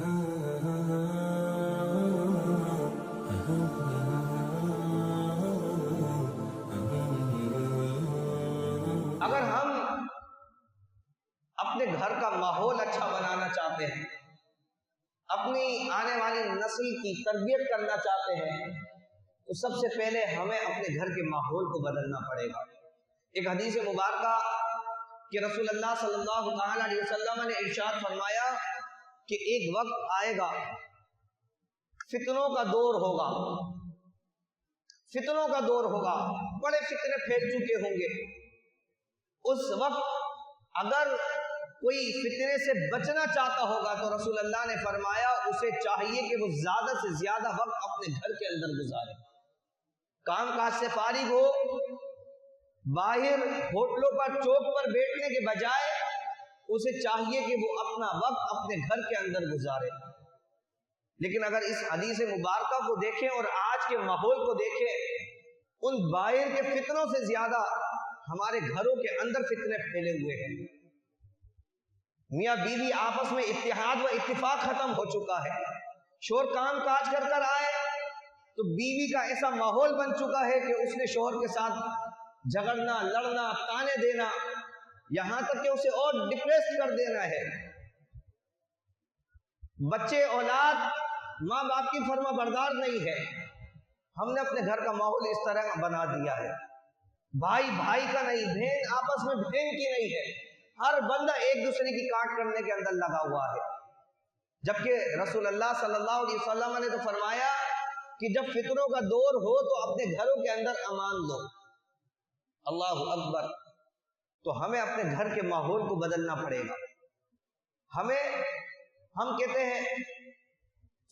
اگر ہم اپنے گھر کا ماحول اچھا بنانا چاہتے ہیں، اپنی آنے والی نسل کی تربیت کرنا چاہتے ہیں، تو سب سے پہلے ہمیں اپنے گھر کے ماحول کو بدلنا پڑے گا۔ ایک حدیث مبارکہ کہ رسول اللہ صلی اللہ تعالی علیہ وسلم نے ارشاد فرمایا کہ ایک وقت آئے گا، فتنوں کا دور ہوگا، فتنوں کا دور ہوگا، بڑے فتنے پھیل چکے ہوں گے۔ اس وقت اگر کوئی فتنے سے بچنا چاہتا ہوگا تو رسول اللہ نے فرمایا اسے چاہیے کہ وہ زیادہ سے زیادہ وقت اپنے گھر کے اندر گزارے، کام کاج سے فارغ ہو، باہر ہوٹلوں پر چوک پر بیٹھنے کے بجائے اسے چاہیے کہ وہ اپنا وقت اپنے گھر کے اندر گزارے۔ لیکن اگر اس حدیث مبارکہ کو دیکھیں اور آج کے ماحول کو دیکھیں، ان باہر کے فتنوں سے زیادہ ہمارے گھروں کے اندر فتنے پھیلے ہوئے ہیں۔ میاں بیوی آپس میں اتحاد و اتفاق ختم ہو چکا ہے، شوہر کام کاج کر کر آئے تو بیوی کا ایسا ماحول بن چکا ہے کہ اس نے شوہر کے ساتھ جھگڑنا، لڑنا، تانے دینا، یہاں تک کہ اسے اور ڈپریس کر دینا ہے۔ بچے اولاد ماں باپ کی فرما بردار نہیں ہے۔ ہم نے اپنے گھر کا ماحول اس طرح بنا دیا ہے، بھائی بھائی کا نہیں، بہن آپس میں بہن کی نہیں ہے، ہر بندہ ایک دوسرے کی کاٹ کرنے کے اندر لگا ہوا ہے۔ جبکہ رسول اللہ صلی اللہ علیہ وسلم نے تو فرمایا کہ جب فتنوں کا دور ہو تو اپنے گھروں کے اندر امان دو۔ اللہ اکبر۔ تو ہمیں اپنے گھر کے ماحول کو بدلنا پڑے گا۔ ہم کہتے ہیں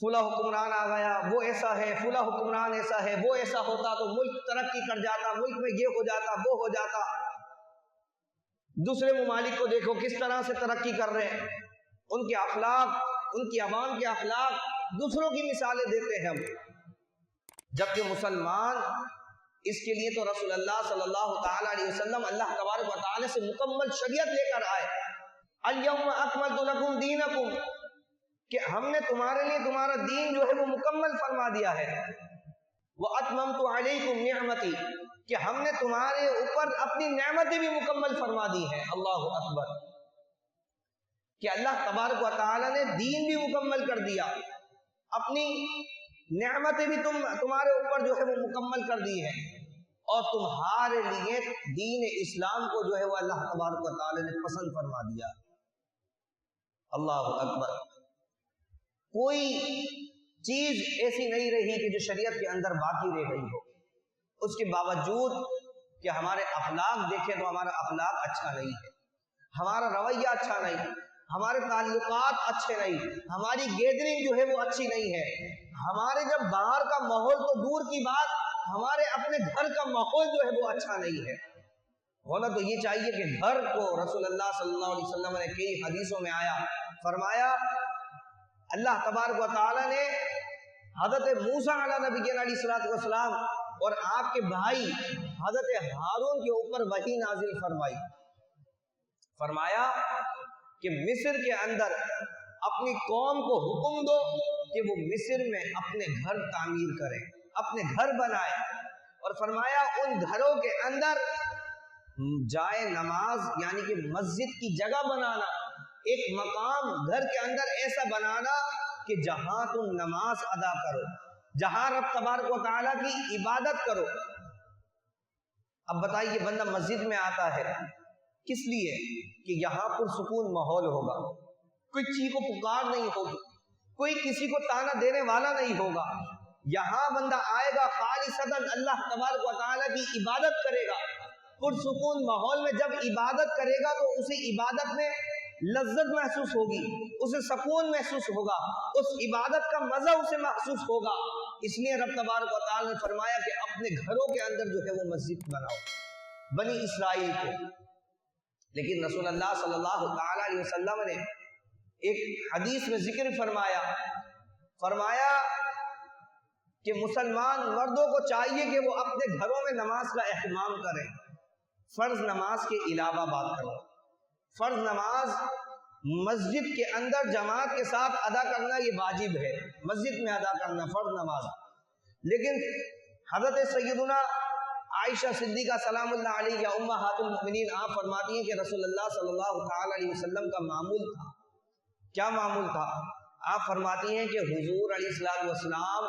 فلاں حکمران آ گیا، وہ ایسا ہے، فلاں حکمران ایسا ہے، وہ ایسا ہوتا تو ملک ترقی کر جاتا، ملک میں یہ ہو جاتا، وہ ہو جاتا۔ دوسرے ممالک کو دیکھو کس طرح سے ترقی کر رہے ہیں، ان کے اخلاق، ان کی عوام کے اخلاق، دوسروں کی مثالیں دیتے ہیں ہم۔ جبکہ مسلمان اس کے لیے تو رسول اللہ صلی اللہ تعالی علیہ وسلم اللہ تبارک و تعالی سے مکمل شریعت لے کر آئے۔ الیوم اکملت لکم دینکم، کہ ہم نے تمہارے لیے تمہارا دین جو ہے وہ مکمل فرما دیا ہے۔ واتممت علیکم نعمتی، کہ ہم نے تمہارے اوپر اپنی نعمتیں بھی مکمل فرما دی ہیں۔ اللہ اکبر۔ کہ اللہ تبارک و تعالی نے دین بھی مکمل کر دیا، اپنی نعمتیں بھی تمہارے اوپر جو ہے وہ مکمل کر دی ہیں، اور تمہارے لیے دین اسلام کو جو ہے وہ اللہ تبارک و تعالی نے پسند فرما دیا۔ اللہ اکبر۔ کوئی چیز ایسی نہیں رہی کہ جو شریعت کے اندر باقی رہ گئی ہو، اس کے باوجود کہ ہمارے اخلاق دیکھیں تو ہمارا اخلاق اچھا نہیں ہے، ہمارا رویہ اچھا نہیں، ہمارے تعلقات اچھے نہیں، ہماری گیدرنگ جو ہے وہ اچھی نہیں ہے، ہمارے جب باہر کا ماحول تو دور کی بات، ہمارے اپنے گھر کا ماحول جو ہے وہ اچھا نہیں ہے۔ ہونا تو یہ چاہیے کہ گھر کو رسول اللہ صلی اللہ علیہ وسلم نے کئی حدیثوں میں آیا، فرمایا اللہ تبارک و تعالی نے حضرت موسیٰ علیہ نبی علیہ السلام اور آپ کے بھائی حضرت ہارون کے اوپر وحی نازل فرمائی، فرمایا کہ مصر کے اندر اپنی قوم کو حکم دو کہ وہ مصر میں اپنے گھر تعمیر کریں، اپنے گھر بنائے، اور فرمایا ان گھروں کے اندر جائے نماز یعنی کہ مسجد کی جگہ بنانا، ایک مقام گھر کے اندر ایسا بنانا کہ جہاں تم نماز ادا کرو، جہاں رب تبارک و تعالیٰ کی عبادت کرو۔ اب بتائیے بندہ مسجد میں آتا ہے کس لیے؟ کہ یہاں پر سکون ماحول ہوگا، کوئی چیخ و پکار نہیں ہوگی، کوئی کسی کو تانا دینے والا نہیں ہوگا، یہاں بندہ آئے گا خالصتاً اللہ تبارک و تعالیٰ کی عبادت کرے گا، پرسکون ماحول میں جب عبادت کرے گا تو اسے عبادت میں لذت محسوس ہوگی، اسے سکون محسوس ہوگا، اس عبادت کا مزہ اسے محسوس ہوگا۔ اس لیے رب تبارک و تعالیٰ نے فرمایا کہ اپنے گھروں کے اندر جو ہے وہ مسجد بناؤ، بنی اسرائیل کو۔ لیکن رسول اللہ صلی اللہ تعالی علیہ وسلم نے ایک حدیث میں ذکر فرمایا کہ مسلمان مردوں کو چاہیے کہ وہ اپنے گھروں میں نماز کا اہتمام کریں، فرض نماز کے علاوہ بات کرو۔ فرض نماز مسجد کے اندر جماعت کے ساتھ ادا کرنا یہ واجب ہے، مسجد میں ادا کرنا فرض نماز. لیکن حضرت سیدنا عائشہ صدیقہ سلام اللہ علیہ یا امہات المؤمنین آپ فرماتی ہیں کہ رسول اللہ صلی اللہ تعالی علیہ وسلم کا معمول تھا. کیا معمول تھا؟ آپ فرماتی ہیں کہ حضور علیہ السلام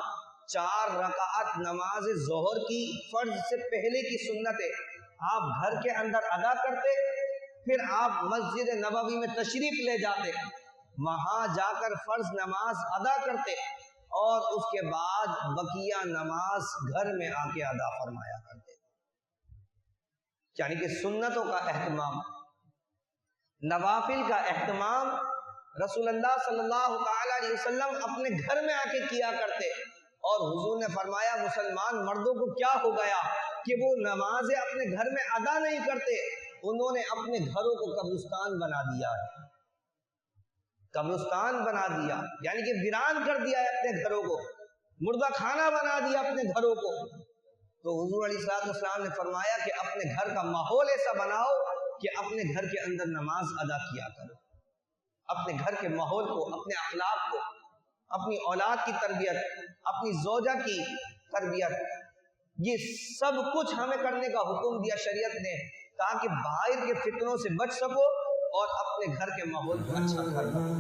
4 رکعت نماز ظہر کی فرض سے پہلے کی سنت آپ گھر کے اندر ادا کرتے، پھر آپ مسجد نبوی میں تشریف لے جاتے، وہاں جا کر فرض نماز ادا کرتے، اور اس کے بعد بقیہ نماز گھر میں آ کے ادا فرمایا کرتے. یعنی کہ سنتوں کا اہتمام، نوافل کا اہتمام رسول اللہ صلی اللہ تعالی علیہ وسلم اپنے گھر میں آ کے کیا کرتے. اور حضور نے فرمایا مسلمان مردوں کو کیا ہو گیا کہ وہ نمازیں اپنے گھر میں ادا نہیں کرتے، انہوں نے اپنے گھروں کو قبرستان بنا دیا ہے، قبرستان بنا دیا، یعنی کہ ویران کر دیا ہے اپنے گھروں کو، مردہ خانہ بنا دیا اپنے گھروں کو. تو حضور علیہ السلام نے فرمایا کہ اپنے گھر کا ماحول ایسا بناؤ کہ اپنے گھر کے اندر نماز ادا کیا کرو. اپنے گھر کے ماحول کو، اپنے اخلاق کو، اپنی اولاد کی تربیت، اپنی زوجہ کی تربیت، یہ سب کچھ ہمیں کرنے کا حکم دیا شریعت نے، تاکہ باہر کے فتنوں سے بچ سکو اور اپنے گھر کے ماحول کو اچھا کر سکو.